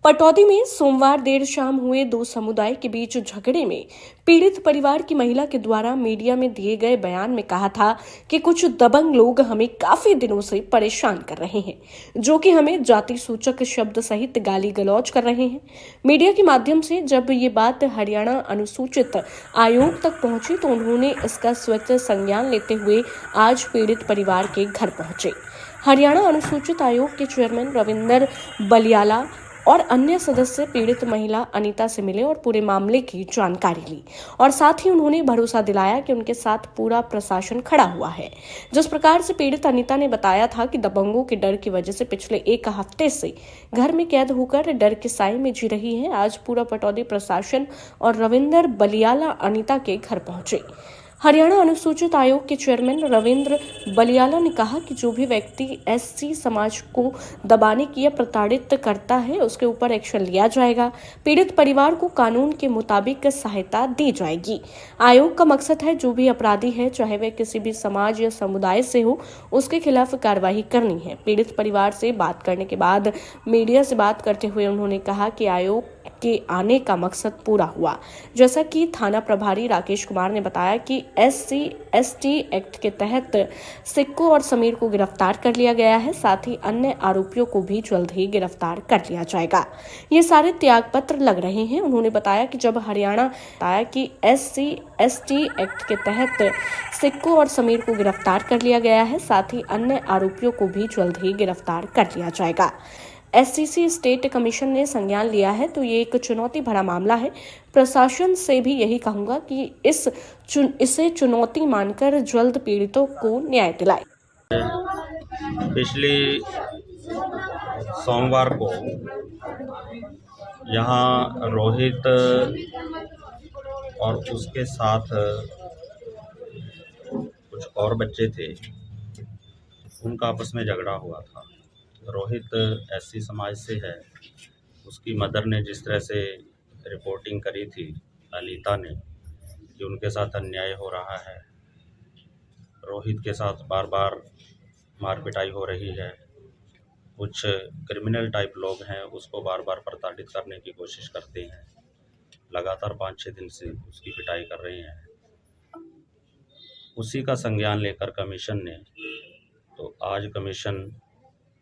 पटौदी में सोमवार देर शाम हुए दो समुदाय के बीच झगड़े में पीड़ित परिवार की महिला के द्वारा मीडिया में दिए गए बयान में कहा था कि कुछ दबंग लोग हमें काफी दिनों से परेशान कर रहे हैं, जो कि हमें जाति सूचक शब्द सहित गाली गलौज कर रहे हैं। मीडिया के माध्यम से जब ये बात हरियाणा अनुसूचित आयोग तक पहुंची तो उन्होंने इसका स्वतः संज्ञान लेते हुए आज पीड़ित परिवार के घर पहुंचे। हरियाणा अनुसूचित आयोग के चेयरमैन रविंदर बलियाला और अन्य सदस्य पीड़ित महिला अनीता से मिले और पूरे मामले की जानकारी ली और साथ ही उन्होंने भरोसा दिलाया कि उनके साथ पूरा प्रशासन खड़ा हुआ है। जिस प्रकार से पीड़ित अनीता ने बताया था कि दबंगों के डर की वजह से पिछले एक हफ्ते से घर में कैद होकर डर के साए में जी रही है। आज पूरा पटौदी प्रशासन और रविंदर बलियाला अनीता के घर पहुंचे। हरियाणा अनुसूचित आयोग के चेयरमैन रविंद्र बलियाला ने कहा कि जो भी व्यक्ति एससी समाज को दबाने की या प्रताड़ित करता है उसके ऊपर एक्शन लिया जाएगा। पीड़ित परिवार को कानून के मुताबिक सहायता दी जाएगी। आयोग का मकसद है जो भी अपराधी है, चाहे वह किसी भी समाज या समुदाय से हो, उसके खिलाफ कार्रवाई करनी है। पीड़ित परिवार से बात करने के बाद मीडिया से बात करते हुए उन्होंने कहा कि आयोग के आने का मकसद पूरा हुआ। जैसा कि थाना प्रभारी राकेश कुमार ने बताया कि SC/ST एक्ट के तहत सिक्को और समीर को गिरफ्तार कर लिया गया है। साथ ही अन्य आरोपियों को भी जल्द ही गिरफ्तार कर लिया जाएगा। ये सारे त्यागपत्र लग रहे हैं। उन्होंने बताया कि जब हरियाणा बताया कि SC/ST एक्ट के तहत सिक्को और समीर को गिरफ्तार कर लिया गया है, साथ ही अन्य आरोपियों को भी जल्द ही गिरफ्तार कर लिया जाएगा। SCC स्टेट कमीशन ने संज्ञान लिया है तो ये एक चुनौती भरा मामला है। प्रशासन से भी यही कहूंगा कि इसे चुनौती मानकर जल्द पीड़ितों को न्याय दिलाए। पिछली सोमवार को यहाँ रोहित और उसके साथ कुछ और बच्चे थे, उनका आपस में झगड़ा हुआ था। रोहित SC समाज से है। उसकी मदर ने जिस तरह से रिपोर्टिंग करी थी अनीता ने कि उनके साथ अन्याय हो रहा है, रोहित के साथ बार बार मार पिटाई हो रही है, कुछ क्रिमिनल टाइप लोग हैं उसको बार बार प्रताड़ित करने की कोशिश करते हैं, लगातार 5-6 दिन से उसकी पिटाई कर रहे हैं। उसी का संज्ञान लेकर कमीशन ने, तो आज कमीशन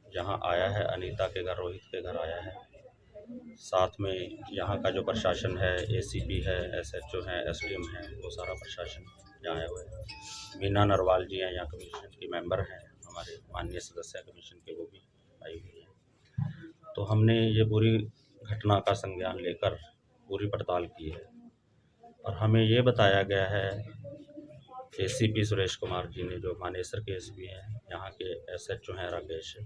जहां आया है, अनीता के घर, रोहित के घर आया है। साथ में यहाँ का जो प्रशासन है, ACP है, SHO है, SDM है, वो सारा प्रशासन यहाँ आए हुए हैं। मीना नरवाल जी हैं, यहाँ कमीशन की मेंबर हैं, हमारे माननीय सदस्य कमीशन के, वो भी आई हुई हैं। तो हमने ये पूरी घटना का संज्ञान लेकर पूरी पड़ताल की है और हमें ये बताया गया है ACP सुरेश कुमार जी ने, जो मानेसर के SB हैं, यहाँ के SHO हैं राकेश,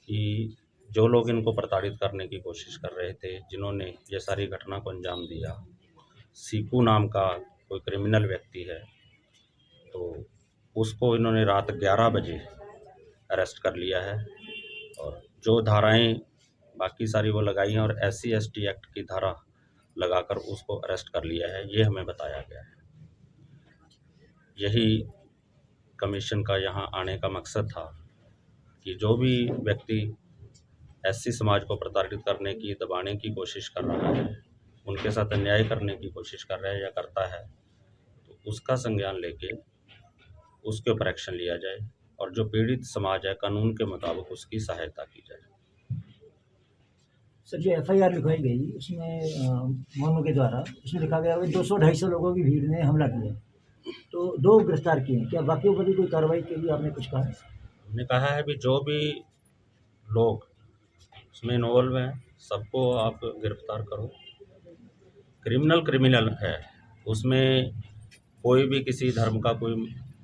कि जो लोग इनको प्रताड़ित करने की कोशिश कर रहे थे, जिन्होंने ये सारी घटना को अंजाम दिया, सीकू नाम का कोई क्रिमिनल व्यक्ति है, तो उसको इन्होंने रात 11 बजे अरेस्ट कर लिया है और जो धाराएं बाकी सारी वो लगाई हैं और SC/ST एक्ट की धारा लगाकर उसको अरेस्ट कर लिया है, ये हमें बताया गया है। यही कमीशन का यहाँ आने का मकसद था कि जो भी व्यक्ति SC समाज को प्रताड़ित करने की, दबाने की कोशिश कर रहा है, उनके साथ अन्याय करने की कोशिश कर रहा है या करता है, तो उसका संज्ञान लेके उसके ऊपर एक्शन लिया जाए और जो पीड़ित समाज है, कानून के मुताबिक उसकी सहायता की जाए। सर, जो FIR लिखवाई गई उसमें मोनू के द्वारा उसमें लिखा गया कि 200-250 लोगों की भीड़ ने हमला किया, तो 2 गिरफ्तार किए हैं। क्या बाकियों पर भी कोई कार्रवाई के लिए आपने कुछ कहा? हमने कहा है भी जो भी लोग उसमें इन्वॉल्व हैं सबको आप गिरफ्तार करो। क्रिमिनल है, उसमें कोई भी किसी धर्म का कोई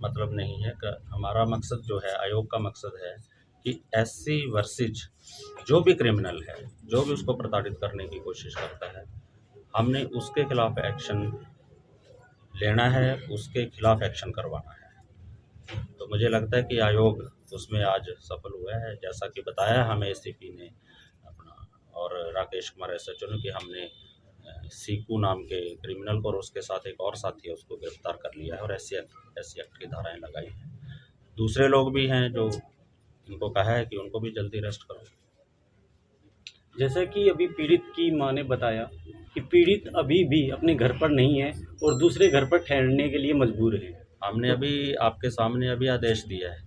मतलब नहीं है। हमारा मकसद जो है, आयोग का मकसद है कि SC वर्सेज जो भी क्रिमिनल है, जो भी उसको प्रताड़ित करने की कोशिश करता है, हमने उसके खिलाफ एक्शन लेना है, उसके खिलाफ एक्शन करवाना है। तो मुझे लगता है कि आयोग उसमें आज सफल हुआ है। जैसा कि बताया हमें ACP ने अपना और राकेश कुमार SHO ने कि हमने सीकू नाम के क्रिमिनल को और उसके साथ एक और साथी है उसको गिरफ्तार कर लिया है और SC एक्ट की धाराएं लगाई हैं। दूसरे लोग भी हैं जो इनको कहा है कि उनको भी जल्दी अरेस्ट करो। जैसा कि अभी पीड़ित की मां ने बताया कि पीड़ित अभी भी अपने घर पर नहीं है और दूसरे घर पर ठहरने के लिए मजबूर है। हमने अभी आपके सामने अभी आदेश दिया है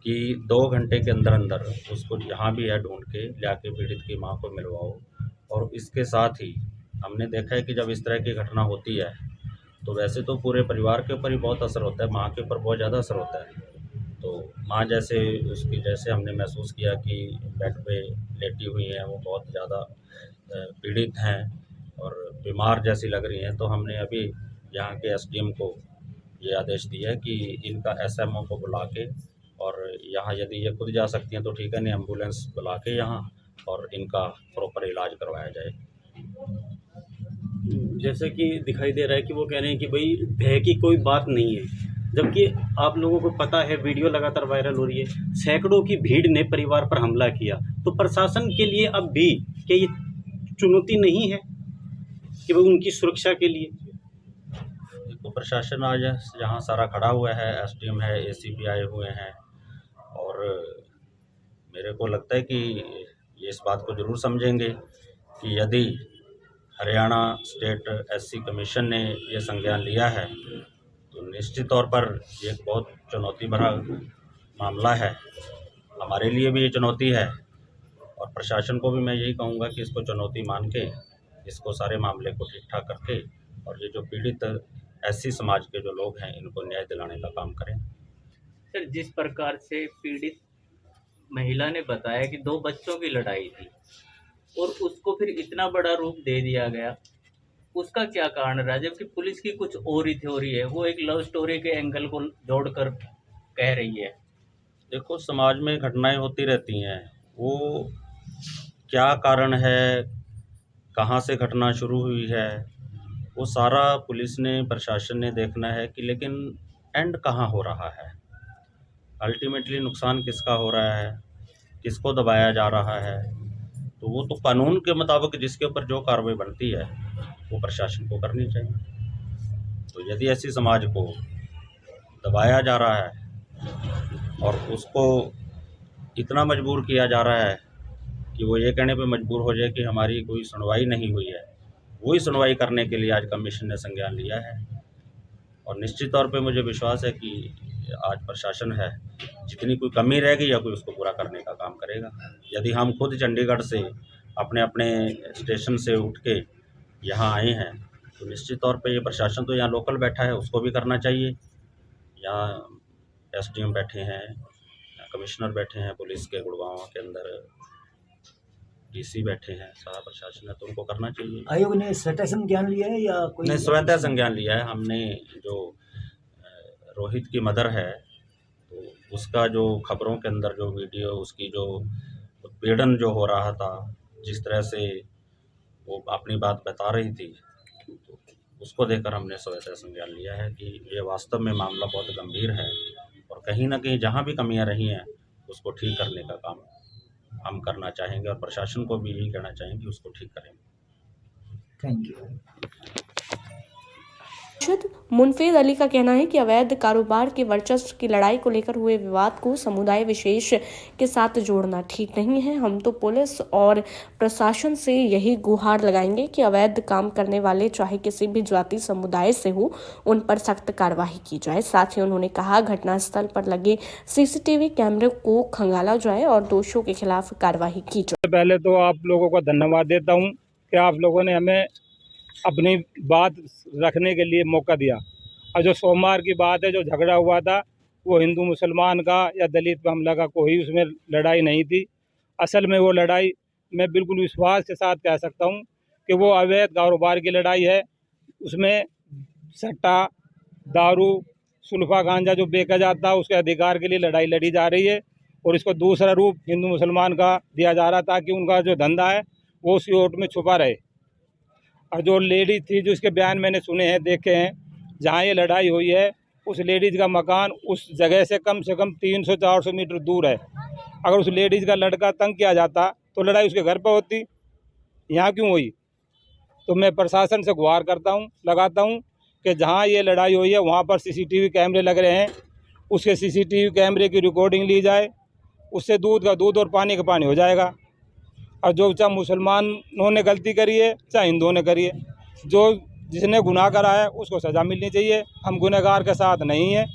कि 2 घंटे के अंदर अंदर उसको जहाँ भी है ढूंढ के लाके पीड़ित की मां को मिलवाओ। और इसके साथ ही हमने देखा है कि जब इस तरह की घटना होती है तो वैसे तो पूरे परिवार के ऊपर ही बहुत असर होता है, माँ के ऊपर बहुत ज़्यादा असर होता है। तो माँ जैसे उसकी जैसे हमने महसूस किया कि बेड पे लेटी हुई हैं, वो बहुत ज़्यादा पीड़ित हैं और बीमार जैसी लग रही हैं, तो हमने अभी यहाँ के एसडीएम को ये आदेश दिया है कि इनका एसएमओ को बुला के और यहाँ यदि ये खुद जा सकती हैं तो ठीक है, नहीं एम्बुलेंस बुला के यहाँ और इनका प्रॉपर इलाज करवाया जाए। जैसे कि दिखाई दे रहा है कि वो कह रहे हैं कि भाई भय की कोई बात नहीं है, जबकि आप लोगों को पता है वीडियो लगातार वायरल हो रही है, सैकड़ों की भीड़ ने परिवार पर हमला किया। तो प्रशासन के लिए अब भी क्या ये चुनौती नहीं है कि वो उनकी सुरक्षा के लिए? देखो, प्रशासन आज यहाँ सारा खड़ा हुआ है, एसडीएम है, एसीपी आए हुए हैं और मेरे को लगता है कि ये इस बात को ज़रूर समझेंगे कि यदि हरियाणा स्टेट एससी कमीशन ने ये संज्ञान लिया है तो निश्चित तौर पर ये एक बहुत चुनौती भरा मामला है। हमारे लिए भी ये चुनौती है और प्रशासन को भी मैं यही कहूँगा कि इसको चुनौती मान के इसको सारे मामले को ठीक ठाक करके और ये जो पीड़ित एससी समाज के जो लोग हैं इनको न्याय दिलाने का काम करें। सर, जिस प्रकार से पीड़ित महिला ने बताया कि 2 बच्चों की लड़ाई थी और उसको फिर इतना बड़ा रूप दे दिया गया, उसका क्या कारण रहा? जबकि पुलिस की कुछ और ही थ्योरी है, वो एक लव स्टोरी के एंगल को जोड़कर कह रही है। देखो, समाज में घटनाएं होती रहती हैं, वो क्या कारण है, कहाँ से घटना शुरू हुई है, वो सारा पुलिस ने प्रशासन ने देखना है कि लेकिन एंड कहाँ हो रहा है, अल्टीमेटली नुकसान किसका हो रहा है, किसको दबाया जा रहा है। तो वो तो कानून के मुताबिक जिसके ऊपर जो कार्रवाई बनती है वो प्रशासन को करनी चाहिए। तो यदि ऐसी समाज को दबाया जा रहा है और उसको इतना मजबूर किया जा रहा है कि वो ये कहने पे मजबूर हो जाए कि हमारी कोई सुनवाई नहीं हुई है, वही सुनवाई करने के लिए आज कमीशन ने संज्ञान लिया है। और निश्चित तौर पे मुझे विश्वास है कि आज प्रशासन है, जितनी कोई कमी रहेगी या कोई उसको पूरा करने का काम करेगा। यदि हम खुद चंडीगढ़ से अपने अपने स्टेशन से उठ के यहाँ आए हैं तो निश्चित तौर पे ये प्रशासन तो यहाँ लोकल बैठा है, उसको भी करना चाहिए। यहाँ एसडीएम बैठे हैं, कमिश्नर बैठे हैं पुलिस के गुड़गांव के अंदर, डीसी बैठे हैं, सारा प्रशासन है, तो उनको करना चाहिए। आयोग ने स्वतः संज्ञान लिया है या कोई? नहीं, स्वतः संज्ञान लिया है हमने। जो रोहित की मदर है तो उसका जो खबरों के अंदर जो वीडियो, उसकी जो उत्पीड़न जो हो रहा था, जिस तरह से वो अपनी बात बता रही थी, तो उसको देखकर हमने स्वतः संज्ञान लिया है कि ये वास्तव में मामला बहुत गंभीर है और कहीं ना कहीं जहाँ भी कमियां रही हैं उसको ठीक करने का काम हम करना चाहेंगे और प्रशासन को भी यही कहना चाहेंगे कि उसको ठीक करें। Thank you. मुनफेद अली का कहना है कि अवैध कारोबार के वर्चस्व की लड़ाई को लेकर हुए विवाद को समुदाय विशेष के साथ जोड़ना ठीक नहीं है। हम तो पुलिस और प्रशासन से यही गुहार लगाएंगे कि अवैध काम करने वाले चाहे किसी भी जाति समुदाय से हो, उन पर सख्त कार्रवाई की जाए। साथ ही उन्होंने कहा घटनास्थल पर लगे सीसीटीवी कैमरे को खंगाला जाए और दोषियों के खिलाफ कार्रवाई की जाए। पहले तो आप लोगों को धन्यवाद देता हूं कि आप लोगों ने हमें अपनी बात रखने के लिए मौका दिया। और जो सोमवार की बात है, जो झगड़ा हुआ था, वो हिंदू मुसलमान का या दलित पे हमला का कोई उसमें लड़ाई नहीं थी। असल में वो लड़ाई मैं बिल्कुल विश्वास के साथ कह सकता हूँ कि वो अवैध कारोबार की लड़ाई है। उसमें सट्टा, दारू, सुल्फा, गांजा जो बेचा जाता है उसके अधिकार के लिए लड़ाई लड़ी जा रही है और इसको दूसरा रूप हिंदू मुसलमान का दिया जा रहा ताकि उनका जो धंधा है वो उसी ओट में छुपा रहे। और जो लेडीज थी, जो इसके बयान मैंने सुने हैं, देखे हैं, जहाँ ये लड़ाई हुई है उस लेडीज़ का मकान उस जगह से कम 300-400 मीटर दूर है। अगर उस लेडीज़ का लड़का तंग किया जाता तो लड़ाई उसके घर पर होती, यहाँ क्यों हुई? तो मैं प्रशासन से गुहार लगाता हूँ कि जहाँ ये लड़ाई हुई है वहाँ पर सीसीटीवी कैमरे लग रहे हैं, उसके सीसीटीवी कैमरे की रिकॉर्डिंग ली जाए। उससे दूध का दूध और पानी का पानी हो जाएगा। और जो चाहे मुसलमानों ने गलती करी है चाहे हिंदुओं ने करी है, जो जिसने गुनाह करा है उसको सज़ा मिलनी चाहिए। हम गुनहगार के साथ नहीं हैं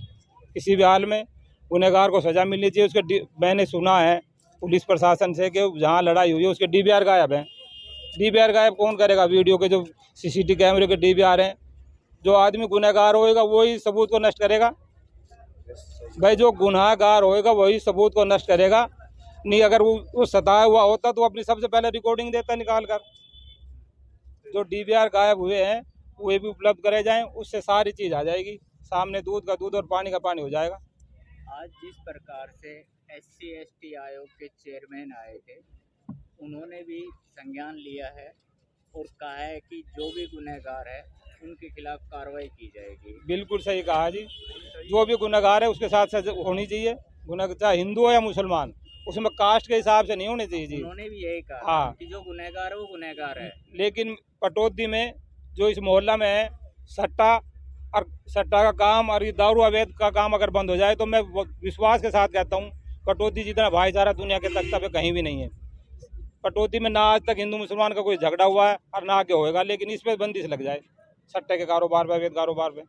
किसी भी हाल में, गुनहगार को सज़ा मिलनी चाहिए। उसके मैंने सुना है पुलिस प्रशासन से कि जहाँ लड़ाई हुई है उसके DVR गायब हैं। DVR गायब कौन करेगा? वीडियो के जो CCTV कैमरे के DVR हैं। जो आदमी गुनहगार होएगा वही सबूत को नष्ट करेगा भाई, जो गुनाहगार होएगा वही सबूत को नष्ट करेगा। नहीं अगर वो सताया हुआ होता तो अपनी सबसे पहले रिकॉर्डिंग देता निकाल कर। जो DVR गायब हुए हैं वे भी उपलब्ध करे जाएं, उससे सारी चीज़ आ जाएगी सामने, दूध का दूध और पानी का पानी हो जाएगा। आज जिस प्रकार से SC/ST आयोग के चेयरमैन आए थे, उन्होंने भी संज्ञान लिया है और कहा है कि जो भी गुनहगार है उनके खिलाफ कार्रवाई की जाएगी। बिल्कुल सही कहा जी, जो भी गुनहगार है उसके साथ सजा होनी चाहिए। गुनहगार चाहे हिंदू हो या मुसलमान, उसमें कास्ट के हिसाब से नहीं होनी चाहिए जी। उन्होंने भी यही कहा हाँ, कि जो गुनहगार है वो गुनहगार है। लेकिन पटौदी में जो इस मोहल्ला में है सट्टा का काम और ये दारू अवैध का काम अगर बंद हो जाए तो मैं विश्वास के साथ कहता हूँ पटौदी जितना भाईचारा दुनिया के तख्ता पे कहीं भी नहीं है। पटौदी में ना आज तक हिंदू मुसलमान का कोई झगड़ा हुआ है और ना आगे होएगा, लेकिन इस पर बंदिश लग जाए सट्टे के कारोबार पे, अवैध कारोबार पे।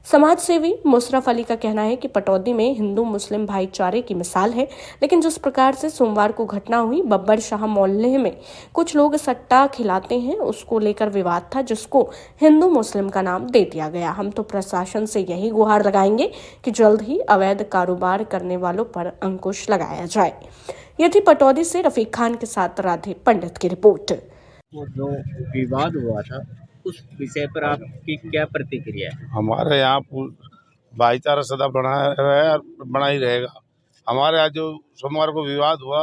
समाज सेवी मुशर्रफ अली का कहना है कि पटौदी में हिंदू मुस्लिम भाईचारे की मिसाल है, लेकिन जिस प्रकार से सोमवार को घटना हुई, बब्बर शाह मोहल्ले में कुछ लोग सट्टा खिलाते हैं, उसको लेकर विवाद था जिसको हिंदू मुस्लिम का नाम दे दिया गया। हम तो प्रशासन से यही गुहार लगाएंगे कि जल्द ही अवैध कारोबार करने वालों पर अंकुश लगाया जाए। ये थी पटौदी से रफीक खान के साथ राधे पंडित की रिपोर्ट। वो जो विवाद हुआ था उस विषय पर आपकी क्या प्रतिक्रिया है? हमारे यहाँ भाईचारा सदा बना है और बना ही रहेगा। हमारे यहाँ जो सोमवार को विवाद हुआ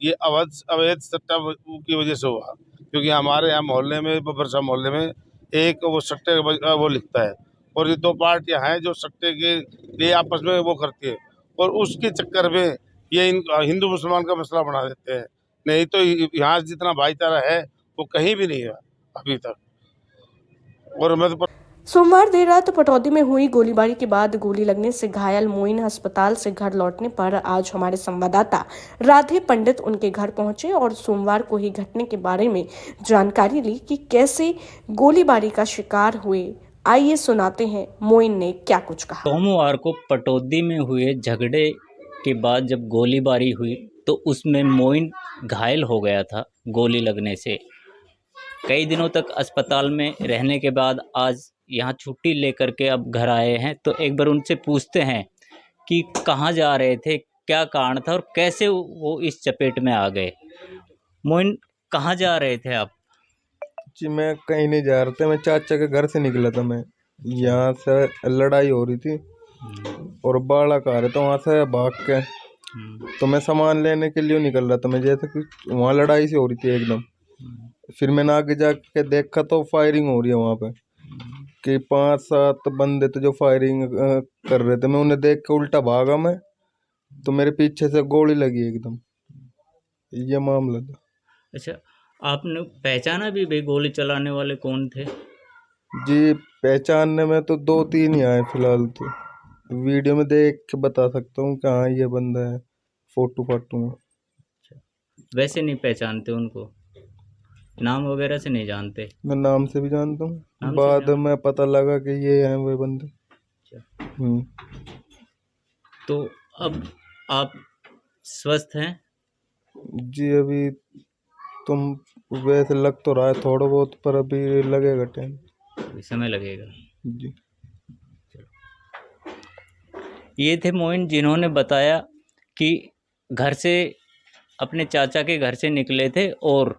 ये अवैध सट्टा की वजह से हुआ, क्योंकि हमारे यहाँ मोहल्ले में, बबरसा मोहल्ले में एक वो सट्टे वो लिखता है और ये दो पार्टियां हैं जो सट्टे के लिए आपस में वो करती है और उसके चक्कर में ये हिंदू मुसलमान का मसला बना देते हैं। नहीं तो यहाँ जितना भाईचारा है वो कहीं भी नहीं है अभी तक। और मैं तो सोमवार देर रात पटौदी में हुई गोलीबारी के बाद गोली लगने से घायल मोइन अस्पताल से घर लौटने पर आज हमारे संवाददाता राधे पंडित उनके घर पहुंचे और सोमवार को ही घटने के बारे में जानकारी ली कि कैसे गोलीबारी का शिकार हुए। आइए सुनाते हैं मोइन ने क्या कुछ कहा। सोमवार को पटौदी में हुए झगड़े के बाद जब गोलीबारी हुई तो उसमें मोइन घायल हो गया था गोली लगने से। कई दिनों तक अस्पताल में रहने के बाद आज यहाँ छुट्टी लेकर के अब घर आए हैं, तो एक बार उनसे पूछते हैं कि कहाँ जा रहे थे, क्या कारण था और कैसे वो इस चपेट में आ गए। मोइन, कहाँ जा रहे थे आप? जी मैं कहीं नहीं जा रहा था, मैं चाचा के घर से निकला था। मैं यहाँ से लड़ाई हो रही थी और बालक आ रहे थे वहाँ से भाग के, तो मैं सामान लेने के लिए निकल रहा था। मैं जैसे कि वहाँ लड़ाई सी हो रही थी एकदम, फिर मैंने आगे जाके देखा तो फायरिंग हो रही है वहाँ पे कि 5-7 बंदे तो जो फायरिंग कर रहे थे। मैं उन्हें देख के उल्टा भागा मैं, तो मेरे पीछे से गोली लगी एकदम। ये मामला था। अच्छा, आपने पहचाना भी भाई गोली चलाने वाले कौन थे? जी पहचानने में तो 2-3 ही आए फिलहाल, तो वीडियो में देख के बता सकता हूँ कि हाँ ये बंदा है, फोटो फाटो में। वैसे नहीं पहचानते उनको, नाम वगैरह से नहीं जानते? मैं नाम से भी जानता हूँ, बाद में पता लगा कि ये हैं वो बंदे। तो अब आप स्वस्थ हैं? जी अभी तुम वैसे लग तो रहा है थोड़ा बहुत, पर अभी लगेगा टाइम, समय लगेगा जी। ये थे मोइन जिन्होंने बताया कि घर से, अपने चाचा के घर से निकले थे और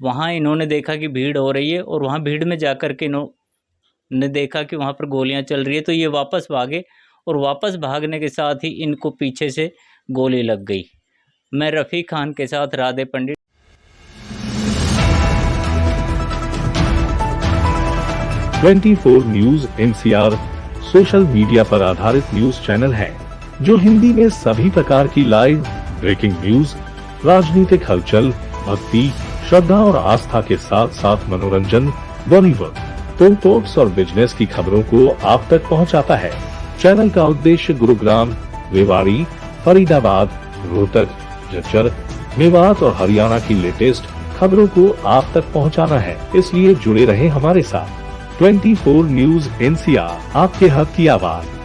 वहाँ इन्होंने देखा कि भीड़ हो रही है और वहाँ भीड़ में जाकर के इन्होंने देखा कि वहाँ पर गोलियां चल रही है, तो ये वापस भागे और वापस भागने के साथ ही इनको पीछे से गोली लग गई। मैं रफ़ीक खान के साथ राधे पंडित। 24 न्यूज NCR सोशल मीडिया पर आधारित न्यूज चैनल है जो हिंदी में सभी प्रकार की लाइव ब्रेकिंग न्यूज, राजनीतिक हलचल, भक्ति, श्रद्धा और आस्था के साथ साथ मनोरंजन, बॉलीवुड, फिल्म टॉक्स और बिजनेस की खबरों को आप तक पहुंचाता है। चैनल का उद्देश्य गुरुग्राम, रेवाड़ी, फरीदाबाद, रोहतक, झज्जर, मेवात और हरियाणा की लेटेस्ट खबरों को आप तक पहुंचाना है, इसलिए जुड़े रहें हमारे साथ। 24 न्यूज NCR, आपके हक की आवाज।